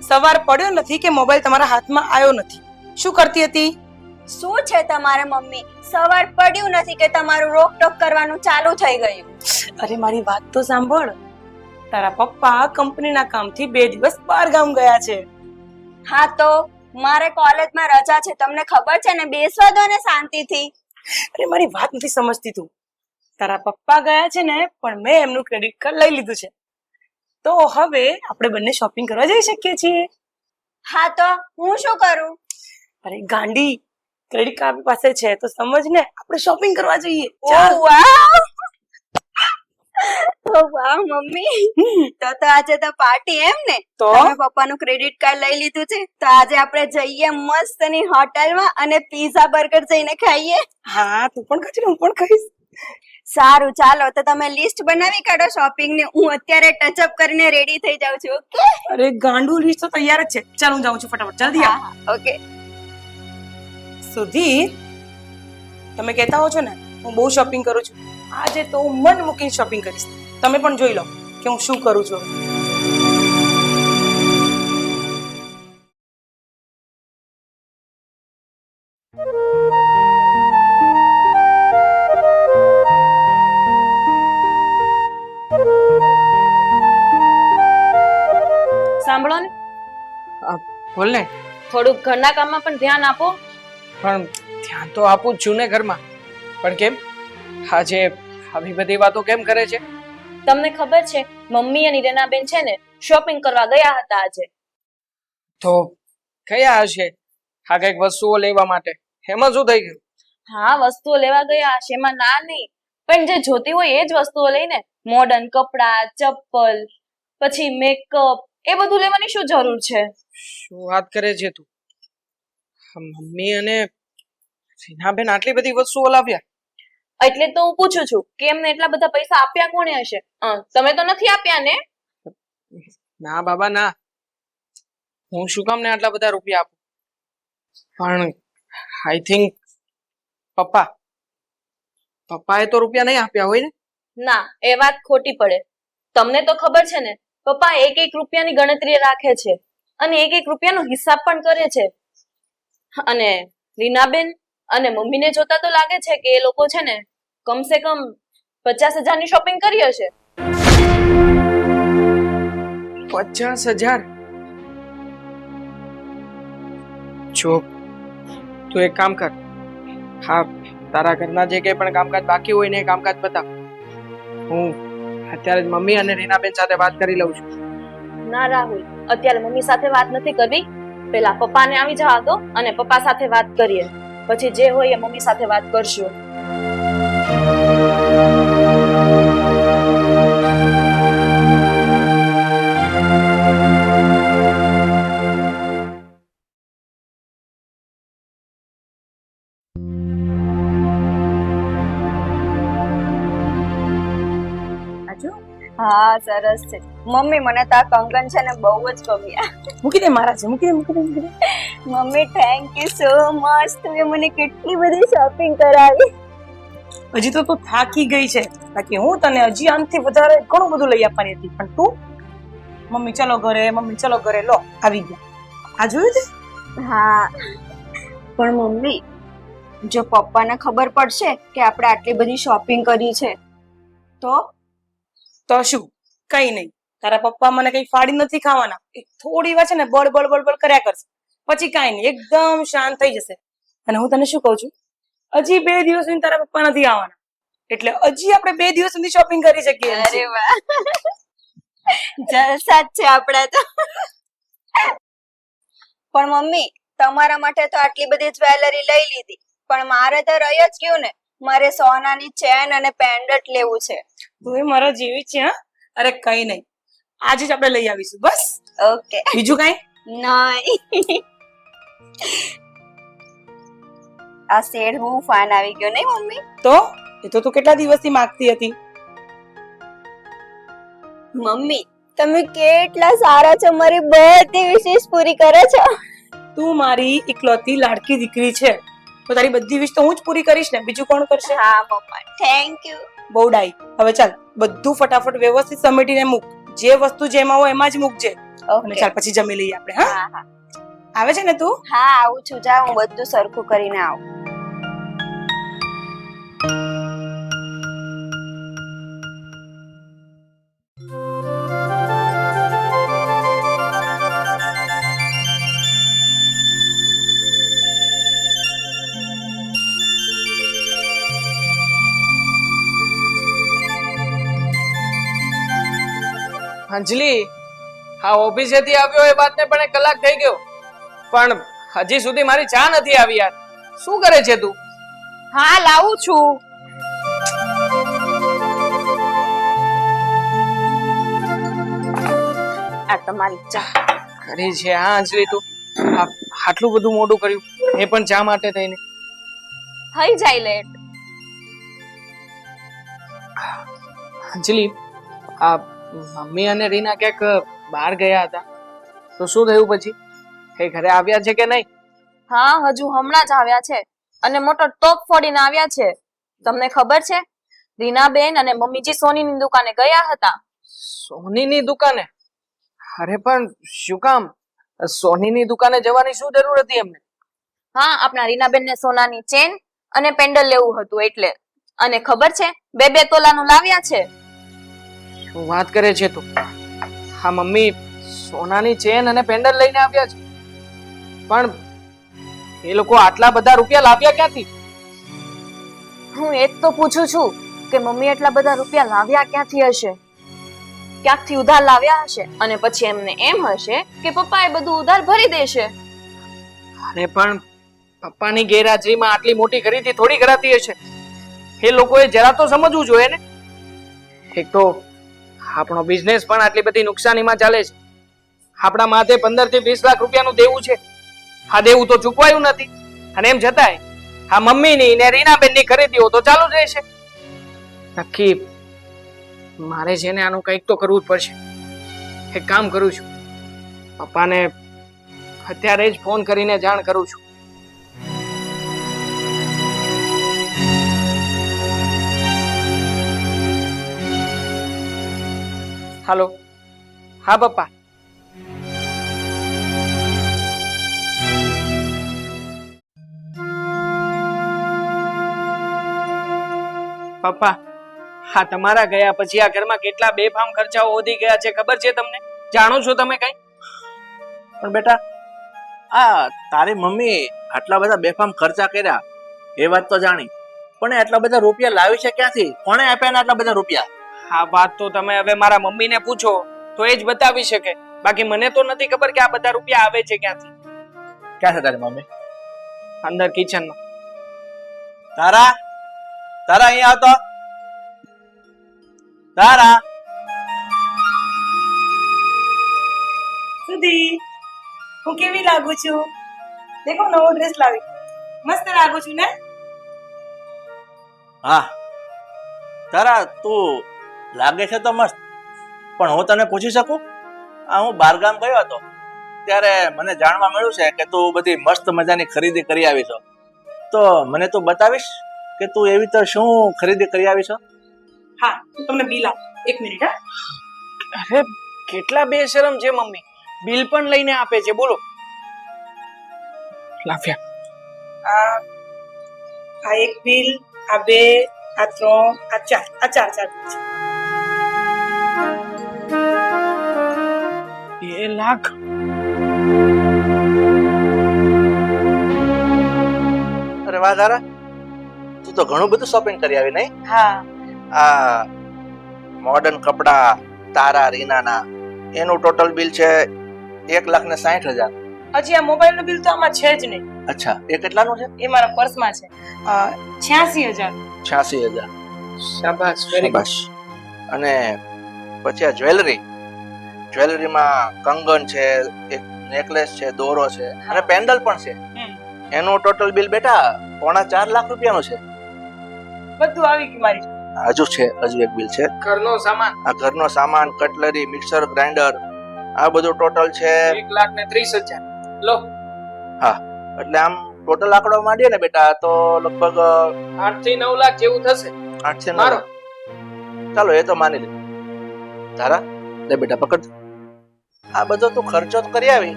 સવાર પડ્યો નથી કે મોબાઈલ તમારા હાથમાં આવ્યો નથી. શું કરતી હતી? શું છે તમારે મમ્મી? સવાર પડ્યું નથી કે તમારું રોકટોક કરવાનું ચાલુ થઈ ગયું? અરે મારી વાત તો સાંભળ. તારા પપ્પા કંપનીના કામથી 2 દિવસ બહાર ગામ ગયા છે. હા તો મારે કોલેજમાં રજા છે, તમને ખબર છે ને, બેસવા દો ને શાંતિથી. અરે મારી વાત નથી સમજતી તું. તારા પપ્પા ગયા છે ને, પણ મેં એમનું ક્રેડિટ કાર્ડ લઈ લીધું છે. તો હવે આપણે બંને શોપિંગ કરવા જઈ શકીએ છીએ. હા તો હું શું કરું? અરે ગાંડી, ક્રેડિટ કાર્ડ આપણી પાસે છે તો સમજ ને, આપણે શોપિંગ કરવા જઈએ. ચાલ. વાહ ઓ વાહ મમ્મી, તો આજે તો પાર્ટી એમ ને? તો તમે પપ્પાનું ક્રેડિટ કાર્ડ લઈ લીધું છે તો આજે આપણે જઈએ મસ્તની હોટલમાં અને પીઝા બર્ગર જઈને ખાઈએ. હા, તું પણ ખાજે, હું પણ ખાઈશ. સારું, ચાલો તો તમે લિસ્ટ બનાવી કાઢો શોપિંગ ની. હું અત્યારે ટચઅપ કરીને રેડી થઈ જાઉં છું. ઓકે? અરે ગાંડુ, લિસ્ટ તો તૈયાર જ છે. ચાલ હું જાઉં છું ફટાફટ, જલ્દી આવ. ઓકે. સુધીર, તમે કહેતા હો છો ને હું બહુ શોપિંગ કરું છું. આજે તો હું મન મૂકીને શોપિંગ કરીશ. તમે પણ જોઈ લો કે હું શું કરું છું. સાંભળો ને, બોલ ને. થોડુંક ઘરના કામમાં પણ ધ્યાન આપો. પણ ધ્યાન તો આપું જ છું ને ઘરમાં. પણ કેમ આજે આવી બધી વાતો કેમ કરે છે? તમને ખબર છે મમ્મી અને રીનાબેન છે ને શોપિંગ કરવા ગયા હતા આજે. તો કયા હશે આ કઈક વસ્તુઓ લેવા માટે? એમાં શું થઈ ગયું? હા, વસ્તુઓ લેવા ગયા હશે, એમાં ના નહીં, પણ જે જોતી હોય એ જ વસ્તુઓ લઈને. મોડર્ન કપડા, ચપ્પલ, પછી મેકઅપ, એ બધું લેવાની શું જરૂર છે? શું વાત કરે છે તું? મમ્મી અને રીનાબેન આટલી બધી વસ્તુઓ લાવ્યા? એટલે તો હું પૂછું છું કે એમને એટલા બધા પૈસા આપ્યા કોણે હશે? તમે તો નથી આપ્યા ને? ના બાબા ના, હું શું કામ ને આટલા બધા રૂપિયા આપું? પણ આઈ થિંક પપ્પાએ તો રૂપિયા નહીં આપ્યા હોય ને? ના, એ વાત ખોટી પડે. તમને તો ખબર છે ને, પપ્પા એક એક રૂપિયાની ગણતરી રાખે છે અને એક એક રૂપિયાનો હિસાબ પણ કરે છે. અને રીનાબેન અને મમ્મીને જોતા તો લાગે છે કે એ લોકો છે ને કમસે કમ 50,000 ની શોપિંગ કરી હશે. 50,000? જો તું એક કામ કર, હા, તારા ઘરના જે કંઈ પણ કામકાજ બાકી હોય ને એ કામકાજ બતાવ. હું અત્યારે જ મમ્મી અને રીનાબેન સાથે વાત કરી લઉં છું. ના રાહુલ, અત્યારે મમ્મી સાથે વાત નથી કરવી. પેલા પપ્પાને આવી જવા દો અને પપ્પા સાથે વાત કરીએ. પછી જે હોય એ મમ્મી સાથે વાત કરશું. હા, સરસ છે મમ્મી. મને તો આ કંગન છે ને બહુ જ ગમ્યા. મૂકી દે, મારા છે. મૂકી દે. મમ્મી થેન્ક યુ સો મચ. તમે મને કેટલી બધી શોપિંગ કરાવી. હજી તો તું થાકી ગઈ છે, બાકી હું તને હજી આમથી વધારે ઘણું બધું લઈ આપવાની હતી. પણ તું મમ્મી ચલો ઘરે, મમ્મી ચલો ઘરે, લો આવી ગયા. આ જોયું તે? હા, પણ મમ્મી જો પપ્પાને ખબર પડશે કે આપણે આટલી બધી શોપિંગ કરી છે તો શું? કઈ નહીં, તારા પપ્પા મને કઈ ફાડી નથી ખાવાના. થોડી વાર છે ને બળ કર્યા કરશે, પછી કઈ નહીં, એકદમ શાંત થઈ જશે. અને હું તને શું કહું છું, હજી 2 દિવસ સુધી તારા પપ્પા નથી આવવાના, એટલે હજી આપણે 2 દિવસ સુધી શોપિંગ કરી શકીએ. અરે વાહ, જલસા જ છે આપણા તો. પણ મમ્મી તમારા માટે તો આટલી બધી જ્વેલરી લઈ લીધી, પણ મારે તો રહી જ ગયું ને. મારે સોનાની ચેન અને પેન્ડન્ટ લેવું છે. તું એ મારા જેવી છે. હા, અરે કઈ નહીં, આજે જ આપણે લઈ આવીશું. બસ. ઓકે. બીજું કઈ નહીં. આ શેડ હું ફાન આવી ગયો નહીં મમ્મી? તો એ તો તું કેટલા દિવસથી માંગતી હતી. મમ્મી તમે કેટલા સારા છો, મારી બધી વિશેષ પૂરી કરે છો. તું મારી એકલૌતી લાડકી દીકરી છે, તો તારી બધી વિશ તો હું જ પૂરી કરીશ ને, બીજું કોણ કરશે? હા મમ્મા, થેન્ક યુ. બહુ ડાઈ. હવે ચાલ, બધું ફટાફટ વ્યવસ્થિત સમેટીને મૂક. જે વસ્તુ જેમાં હોય એમાં જ મૂકજે. અને ઓકે ચાલ પછી જમી લઈએ આપણે. હા, હા હા આવે છે ને તું? હા આવું છું, જા હું બધું સરખું કરીને આવું. અંજલિ, હા ઓફિસેથી આવ્યો એ વાતને પણ 1 કલાક થઈ ગયો, પણ હજી સુધી મારી ચા નથી આવી યાર. શું કરે છે તું? હા લાવું છું. આ તમારી ચા. કરી છે હા અંજલિ તું? આટલું બધું મોડું કર્યું એ પણ ચા માટે થઈને? થઈ જાય લેટ. અંજલિ, આ મમ્મી અને રીના ક્યાંક બહાર ગયા હતા, તો શું થયું પછી? એ ઘરે આવ્યા છે કે નહીં? હા હજુ હમણાં જ આવ્યા છે અને મોટો ટોપ ફોડીને આવ્યા છે. તમને ખબર છે રીનાબેન અને મમ્મીજી સોનીની દુકાને ગયા હતા. સોનીની દુકાને? અરે પણ શું કામ? સોનીની દુકાને જવાની શું જરૂર હતી એમને? હા આપણા રીનાબેન ને સોનાની ચેન અને પેન્ડલ લેવું હતું એટલે. અને ખબર છે 2-2 તોલાનું લાવ્યા છે. શું વાત કરે છે તું? હા મમ્મી સોનાની ચેન અને પેન્ડલ લઈને આવ્યા છે, પણ એ લોકો આટલા બધા રૂપિયા લાવ્યા ક્યાંથી? હું એ જ તો પૂછું છું કે મમ્મી એટલા બધા રૂપિયા લાવ્યા ક્યાંથી હશે? ક્યાંકથી ઉધાર લાવ્યા હશે અને પછી એમને એમ હશે કે પપ્પા એ બધું ઉધાર ભરી દેશે. અરે પણ પપ્પાની ગેરહાજરીમાં આટલી મોટી ખરીદી થોડી કરાતી હશે. એ લોકોએ જરા તો સમજવું જોઈએ ને. એક તો આપણો બિઝનેસ પણ આટલી બધી નુકસાનીમાં ચાલે છે. આપણા માથે 15 થી 20 લાખ રૂપિયાનું દેવું છે. આ દેવું તો ચૂકવાયું નથી, અને એમ છતાંય આ મમ્મીની ને રીનાબેનની ખરીદીઓ તો ચાલુ જ રહેશે. નક્કી મારે છે ને આનું કંઈક તો કરવું જ પડશે. એક કામ કરું છું, પપ્પાને અત્યારે જ ફોન કરીને જાણ કરું છું. હાલો, હા પપ્પા. પપ્પા, હા તમારા ગયા પછી આ ઘરમાં કેટલા બેફામ ખર્ચાઓ વધી ગયા છે ખબર છે તમને? જાણો છો તમે કઈ? પણ બેટા આ તારી મમ્મી આટલા બધા બેફામ ખર્ચા કર્યા એ વાત તો જાણી, પણ એ આટલા બધા રૂપિયા લાવી છે ક્યાંથી? કોણે આપ્યા ને આટલા બધા રૂપિયા? આ વાત તો તમે હવે મારા મમ્મીને પૂછો તો એ જ બતાવી શકે. બાકી મને તો નથી ખબર કે આ બધા રૂપિયા આવે છે ક્યાંથી. ક્યાં છે તારી મમ્મી? અંદર કિચનમાં. તારા તારા અહીંયા આવતો. તારા સુધી હું કેવી લાગુ છું? દેખો નવો ડ્રેસ લાવી, મસ્ત લાગુ છું ને? હા તારા તું લાગે છે તો મસ્ત, પણ હું તને પૂછી શકું? હું બહારગામ ગયો હતો ત્યારે મને જાણવા મળ્યું છે કે તું બધી મસ્ત મજાની ખરીદી કરી આવી છો, તો મને તું બતાવીશ કે તું એવી તો શું ખરીદી કરી આવી છો? હા હું તમને બિલ આપું, 1 મિનિટ. હા અરે કેટલા બેશરમ છે મમ્મી, બિલ પણ લઈને આપે છે. બોલો. લાફ્યા. આ 1 બિલ, આ 2, આ 3, આ 4 બિલ છે. 2 લાખ? અરે વાહ તારા, તું તો ઘણું બધું શોપિંગ કરી આવી નહીં? હા આ મોડર્ન કપડા તારા રીનાના એનું ટોટલ બિલ છે 1,60,000. હજી આ મોબાઈલ નું બિલ તો આમાં છે જ નહીં. અચ્છા, એ કેટલાનું છે? એ મારા પર્સમાં છે. 86,000. 86,000. શાબાશ, વેરી ગુડ. શાબાશ. અને પછી આ જ્વેલરીમાં કંગન છે, એક નેકલેસ છે, દોરો છે અને પેન્ડલ પણ છે. એનું ટોટલ બિલ બેટા 4.5 લાખ રૂપિયાનું છે. બધું આવી ગયું મારી. હજુ એક બિલ છે. ઘરનો સામાન આ ઘરનો સામાન, કટલરી, મિક્સર ગ્રાઇન્ડર, આ બધું ટોટલ છે 1,30,000. લો, એટલે આમ ટોટલ આંકડો માંડીએ ને બેટા તો લગભગ 8 થી 9 લાખ જેવું થશે. 8 થી 9 મારો. લાખ. ચાલો એ તો માની લીધું. તારા લે બેટા પકડ. આ બધો તું ખર્ચો તો કરી આવી,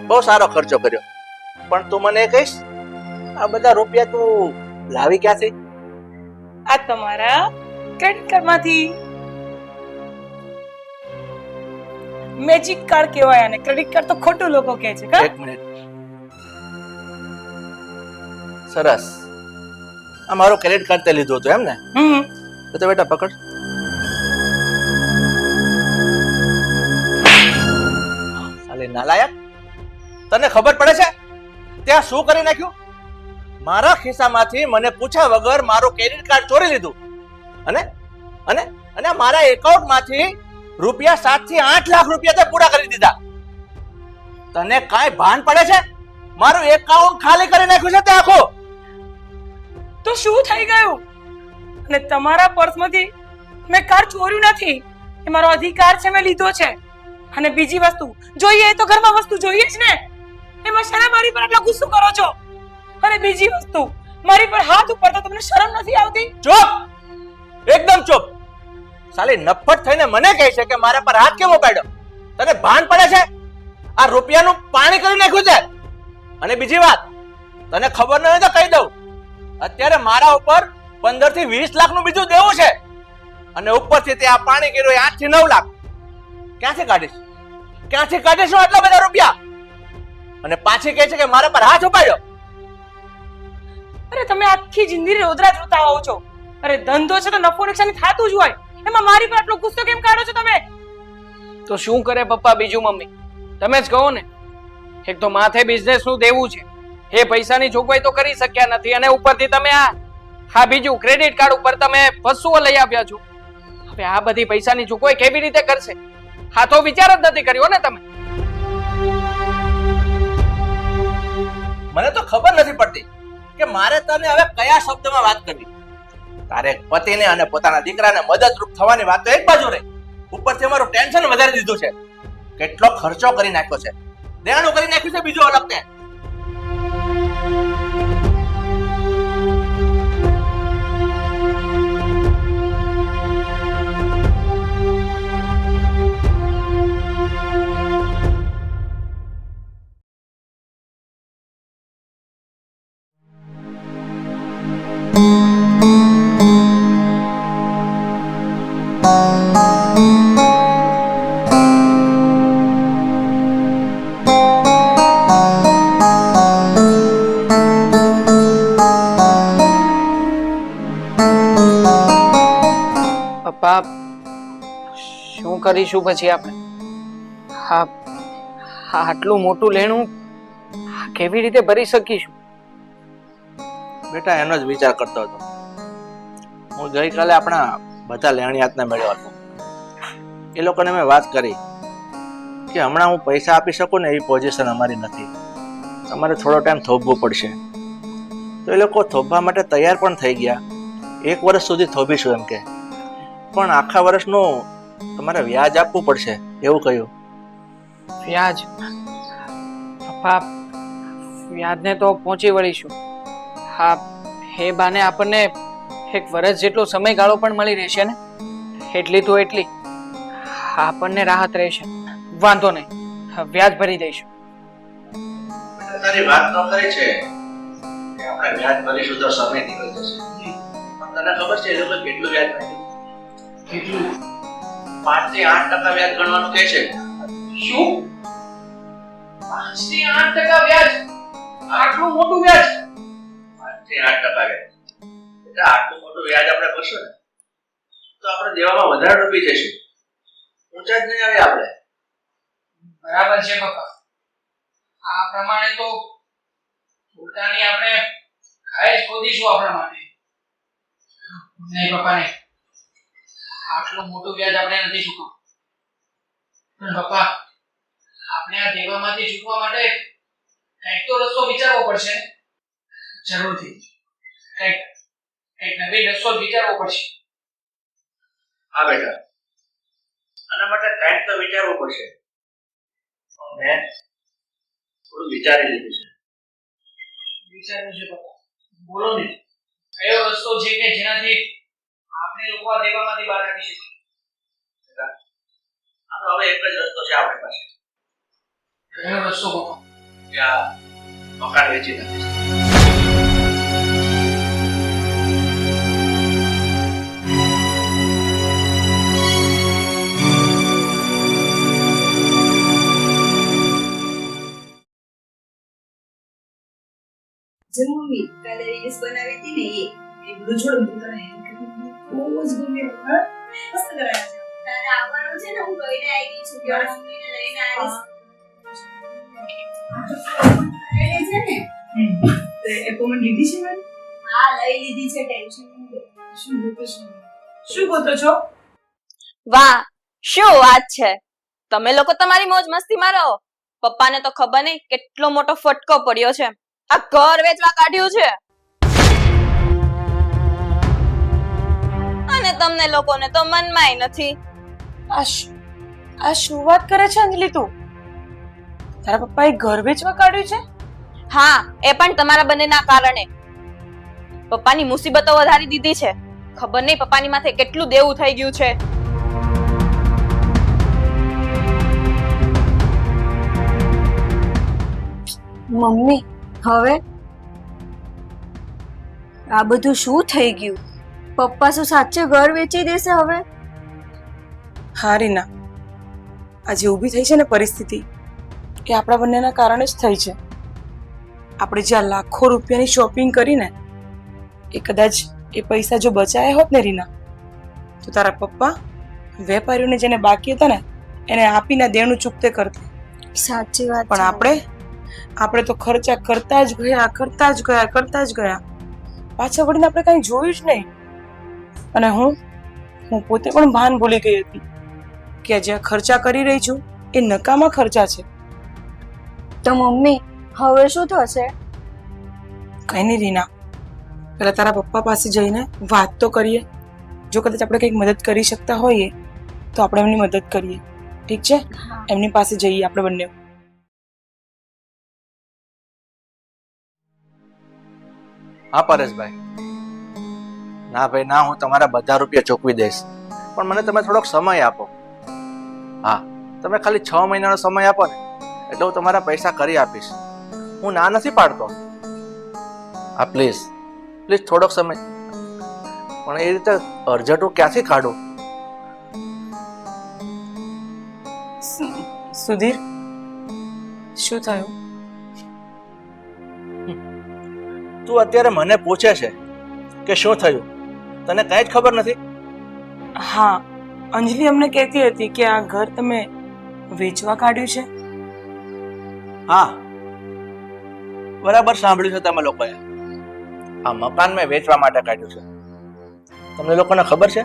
બહુ સારો ખર્ચો કર્યો, પણ તું મને એ કહીશ આ બધા રૂપિયા તું લાવી ક્યાંથી? આ તમારા ક્રેડિટ કાર્ડ માંથી. મેજિક કાર્ડ કહેવાય આને, ક્રેડિટ કાર્ડ તો ખોટું લોકો કહે છે કા? એક મિનિટ. સરસ, આ મારો ક્રેડિટ કાર્ડ તે લીધું હતું એમ ને? તો બેટા પકડ. સાલે નાલાયક, તને ખબર પડે છે ત્યાં શું કરી નાખ્યું? મારા ખિસ્સામાંથી મને પૂછ્યા વગર મારું ક્રેડિટ કાર્ડ ચોરી લીધું અને અને અને મારા એકાઉન્ટમાંથી રૂપિયા 7 થી 8 લાખ રૂપિયા તે પૂરા કરી દીધા. તને કાંઈ ભાન પડે છે? મારું એકાઉન્ટ ખાલી કરી નાખ્યું છે તે આખું. તો શું થઈ ગયું? અને તમારા પર્સમાંથી મેં કાર્ડ ચોર્યું નથી, એ મારો અધિકાર છે, મેં લીધો છે. અને બીજી વસ્તુ જોઈએ તો ઘરમાં વસ્તુ જોઈએ જ ને, એમાં શેના મારી પર આટલો ગુસ્સો કરો છો? અને બીજી વસ્તુ, મારી પર હાથ ઉપર તો તમને શરમ નથી આવતી? ચૂપ, એકદમ ચૂપ. સાલી નફ્ફટ થઈને મને કહે છે કે મારા પર હાથ કેમ ઉપાડ્યો? તને ભાન પડે છે? આ રૂપિયાનું પાણી કરી નાખ્યું છે. અને બીજી વાત, તને ખબર ન હોય તો કહી દઉં, અત્યારે મારા ઉપર 15 થી 20 લાખનું બીજું દેવું છે અને ઉપરથી તે આ પાણી કર્યું 8 થી 9 લાખ. ક્યાંથી કાઢીશ? ક્યાંથી કાઢીશું આટલા બધા રૂપિયા? અને પાછી કહે છે કે મારા પર હાથ ઉપાડ્યો. અરે તમે આખી જિંદગી રોદરા જોતા હોવ છો. અરે ધંધો છે તો નફો નુકસાન થાતું જ હોય, એમાં મારી પર આટલો ગુસ્સો કેમ કાઢો છો તમે? તો શું કરે પપ્પા બીજું મમ્મી? તમે જ કહો ને. એક તો માથે બિઝનેસ નું દેવું છે, એ પૈસાની જોગવાઈ તો કરી શક્યા નથી, અને ઉપરથી તમે આ બીજું ક્રેડિટ કાર્ડ ઉપર તમે વસ્તુઓ લઈ આવ્યા છો. હવે આ બધી પૈસાની જોગવાઈ કેવી રીતે કરશે? હા તો વિચાર જ નથી કર્યો ને તમે. મને તો ખબર નથી પડતી કે મારે તને હવે કયા શબ્દમાં વાત કરવી. તારે પતિને અને પોતાના દીકરાને મદદરૂપ થવાની વાત તો એક બાજુ રહી, ઉપરથી અમારું ટેન્શન વધારી દીધું છે. કેટલો ખર્ચો કરી નાખ્યો છે, દેવાનું કરી નાખ્યું છે બીજું અલગ તે. પપ્પા શું કરીશું પછી આપણે? હા, આટલું મોટું લેણું કેવી રીતે ભરી શકીશું? બેટા એનો જ વિચાર કરતો હતો. હું ગઈકાલે આપણા બધા લેણિયાતને મળ્યો હતો. એ લોકોને મેં વાત કરી કે હમણાં હું પૈસા આપી શકું ને એવી પોઝિશન અમારી નથી, તમારે થોડો ટાઈમ થોભવું પડશે. તો એ લોકો થોભવા માટે તૈયાર પણ થઈ ગયા. 1 વર્ષ સુધી થોભીશું એમ કે, પણ આખા વર્ષનું તમારે વ્યાજ આપવું પડશે એવું કહ્યું. વ્યાજ? પપ્પા વ્યાજને તો પહોંચી વળીશું. હા, એ બાને આપણને 1 વર્ષ જેટલો સમયગાળો પણ મળી રહેશે ને, એટલી તો એટલી આપણને રાહત રહેશે. વાંધો નહીં, વ્યાજ ભરી દઈશું. તારી વાત તો કરી છે કે આપણે વ્યાજ ભરીશું તો સમય નીકળી જશે, પણ તને ખબર છે એ લોકો કેટલું વ્યાજ નાખ્યું? કેટલું? 5 થી 8% વ્યાજ ગણવાનું કહે છે. શું? 5 થી 8% વ્યાજ? આટલું મોટું વ્યાજ? 5 થી 8% વ્યાજ એટલે આટલું મોટું વ્યાજ આપણે ભરશું ને તો આપણે દેવામાં વધારે ડૂબી જઈશું, ઊંચા જ નહીં આવે આપણે. બરાબર છે પપ્પા, આ પ્રમાણે તો ઉલટાની આપણે ખાઈ જ ખોદીશું આપણા માટે. નહીં પપ્પા નહીં, આટલું મોટું વ્યાજ આપણે નથી ચૂકવવું. પણ પપ્પા આપણે આ દેવામાંથી છૂટવા માટે કંઈક તો રસ્તો વિચારવો પડશે. જરૂરથી કંઈક નવીન રસ્તો વિચારવો પડશે. હા બેટા, આના માટે કંઈક તો વિચારવું પડશે. મેં થોડું વિચારી લીધું છે. વિચાર્યું છે પપ્પા? બોલો ને, કયો રસ્તો છે કે જેનાથી આપણે લોકો આ દેવામાંથી બહાર આવી શકીએ? હવે એક જ રસ્તો છે આપણી પાસે. એનો રસ્તો કહો. કે આ મકાન વેચી નાખીશ. મમ્મી કાલે રીલ્સ બનાવી હતી ને એ બધું છોડ બધું તને બહુ જ ગમ્યું હા મસ્ત કરાયા છે તારે આવવાનું છે ને હું કહીને આવી છું કે મમ્મીને લઈને આવીશ છે ને તે એપોઇન્ટમેન્ટ લીધી છે મેં હા લઈ લીધી છે ટેન્શન નહીં લે શું ગોતો છો વાહ શું વાત છે તમે લોકો તમારી મોજ મસ્તી મારો પપ્પાને તો ખબર નહીં કેટલો મોટો ફટકો પડ્યો છે આ ઘર વેચવા કાઢ્યું છે અને તમને લોકોને તો મનમાંય નથી આ શું વાત કરે છે અંજલિ તું? તારા પપ્પાએ ઘર વેચવા કાઢ્યું છે? હા એ પણ તમારા બંનેના કારણે પપ્પાની મુસીબતો વધારી દીધી છે ખબર નહીં પપ્પાની માથે કેટલું દેવું થઈ ગયું છે મમ્મી હવે આ બધું શું થઈ ગયું પપ્પા શું સાચે ઘર વેચી દેશે હવે હા રીના, આજે ઊભી થઈ છે ને પરિસ્થિતિ એ આપણા બંનેના કારણે જ થઈ છે. આપણે જ્યાં લાખો રૂપિયાની શોપિંગ કરીને એ કદાચ એ પૈસા જો બચાયા હોત ને રીના, તો તારા પપ્પા વેપારીઓને જેને બાકી હતા ને એને આપીને દેણું ચૂકતે કરતે. સાચી વાત પણ આપણે તો ખર્ચા કરતા જ ગયા પાછા વળીને આપણે કઈ જોયું જ નહીં. અને હું પોતે પણ ભાન ભૂલી ગઈ હતી કે જ્યાં ખર્ચા કરી રહી છું એ નકામા ખર્ચા છે. તો મમ્મી હવે શું થશે કઈ નહીં રીના, પેલા તારા પપ્પા પાસે જઈને વાત તો કરીએ. જો કદાચ આપણે કંઈક મદદ કરી શકતા હોઈએ તો આપણે એમની મદદ કરીએ. ઠીક છે? એમની પાસે જઈએ આપણે બંને. હા પરેશભાઈ, ના ભાઈ ના, હું તમારા બધા રૂપિયા ચૂકવી દઈશ, પણ મને તમે થોડોક સમય આપો. હા, તમે ખાલી 6 મહિનાનો સમય આપો ને એટલે હું તમારા પૈસા કરી આપીશ. હું ના નથી પાડતો. હા પ્લીઝ થોડોક સમય. પણ એ રીતે અર્જન્ટ હું ક્યાંથી કાઢું? સુધીર, શું થયું? તું અત્યારે મને પૂછે છે કે શું થયું? તને કઈ જ ખબર નથી? હા, અંજલિ અમને કહેતી હતી કે આ ઘર તમે વેચવા કાઢ્યું છે. હા, બરાબર સાંભળ્યું છે તમે લોકોએ. આ મકાન મેં વેચવા માટે કાઢ્યું છે. તમને લોકોને ખબર છે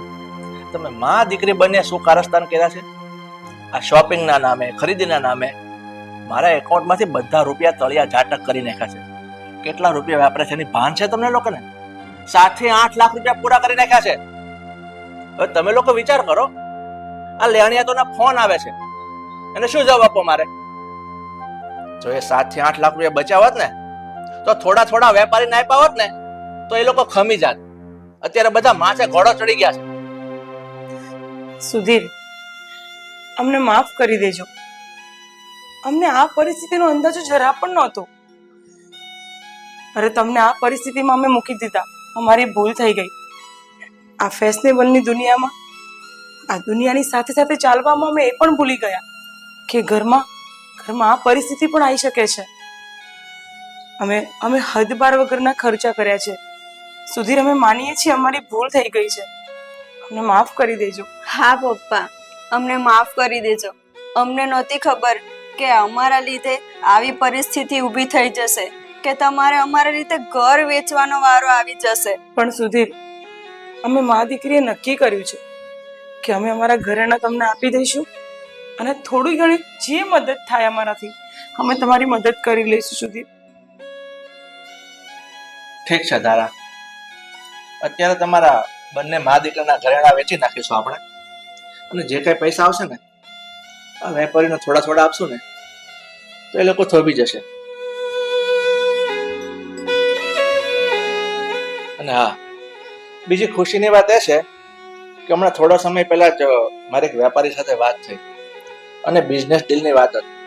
તમે માં દીકરી બંને શું કારસ્તાન કર્યા છે? આ શોપિંગના નામે, ખરીદીના નામે મારા એકાઉન્ટમાંથી બધા રૂપિયા તળિયા ઝાટક કરી નાખ્યા છે. કેટલા રૂપિયા વાપરે છે એની ભાન છે તમને લોકોને? 7 થી 8 લાખ રૂપિયા પૂરા કરી નાખ્યા છે. હવે તમે લોકો વિચાર કરો, આ લેણિયાતોના ફોન આવે છે, એને શું જવાબ આપો મારે? જો એ 7 થી 8 લાખ રૂપિયા બચ્યા હોત ને તો થોડા વેપારીને આપ્યા હોત ને તો એ લોકો ખમી જાત. અત્યારે બધા માથે ઘોડો ચડી ગયા છે. સુધીર, અમને માફ કરી દેજો. અમને આ પરિસ્થિતિનો અંદાજો જરા પણ નહોતો. અરે તમને આ પરિસ્થિતિમાં અમે મૂકી દીધા, અમારી ભૂલ થઈ ગઈ. આ ફેશનેબલની દુનિયામાં, આ દુનિયાની સાથે સાથે ચાલવામાં અમે એ પણ ભૂલી ગયા કે ઘરમાં આ પરિસ્થિતિ પણ આવી શકે છે. અમે હદ બાર વગરના ખર્ચા કર્યા છે. સુધીર, અમે માનીએ છીએ અમારી ભૂલ થઈ ગઈ છે. અમને માફ કરી દેજો. હા પપ્પા, અમને માફ કરી દેજો. અમને નહોતી ખબર કે અમારા લીધે આવી પરિસ્થિતિ ઊભી થઈ જશે, કે તમારે અમારા રીતે ઘર વેચવાનો વારો આવી જશે. પણ સુધીર, અમે મા દીકરીએ નક્કી કર્યું છે કે અમે અમારા ઘરેણા તમને આપી દઈશું અને થોડી ઘણી જે મદદ થાય અમારાથી અમે તમારી મદદ કરી લઈશું. સુધીર, ઠીક છે દારા, અત્યારે તમારા બંને મા દીકરાના ઘરેણા વેચી નાખીશું આપણે, અને જે કઈ પૈસા આવશે ને આ વેપારીને થોડા આપશું ને તો એ લોકો થોભી જશે. અને હા, બીજી ખુશીની વાત એ છે કે હમણાં થોડા સમય પહેલા જ મારે એક વેપારી સાથે વાત થઈ. અને બિઝનેસ ડીલની વાત હતી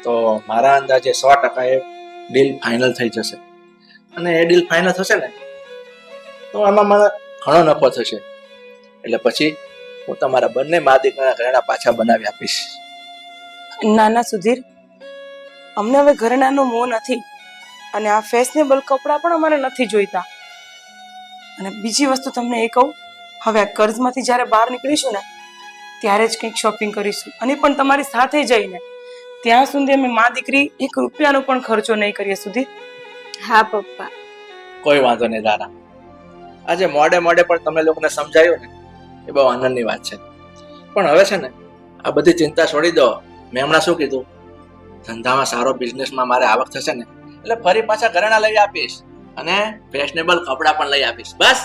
તો મારા અંદાજે 100% એ ડીલ ફાઇનલ થઈ જશે. અને એ ડીલ ફાઇનલ થશે ને તો આમાં મને ઘણો નફો થશે. એટલે પછી હું તમારા બંને મા દીકરાના ઘરેણા પાછા બનાવી આપીશ. નાના સુધીર, અમને હવે ઘરેણાનો મોહ નથી અને આ ફેશનેબલ કપડાં પણ અમારે નથી જોઈતા. અને બીજી વસ્તુ તમને એ કહું, હવે આ કર્જમાંથી જ્યારે બહાર નીકળીશું ને ત્યારે જ કંઈક શોપિંગ કરીશું, અને પણ તમારી સાથે જઈને. ત્યાં સુધી અમે મા દીકરી 1 રૂપિયાનો પણ ખર્ચો નહીં કરીએ. સુધીર, હા પપ્પા. કોઈ વાંધો નહીં દાદા. આજે મોડે મોડે પણ તમે લોકોને સમજાયું ને એ બહુ આનંદની વાત છે. પણ હવે છે ને આ બધી ચિંતા છોડી દો. મેં હમણાં શું કીધું, ધંધામાં સારો બિઝનેસમાં મારે આવક થશે ને એટલે ફરી પાછા ઘરેણા લઈ આપીશ અને ફેશનેબલ કપડાં પણ લઈ આપીશ. બસ.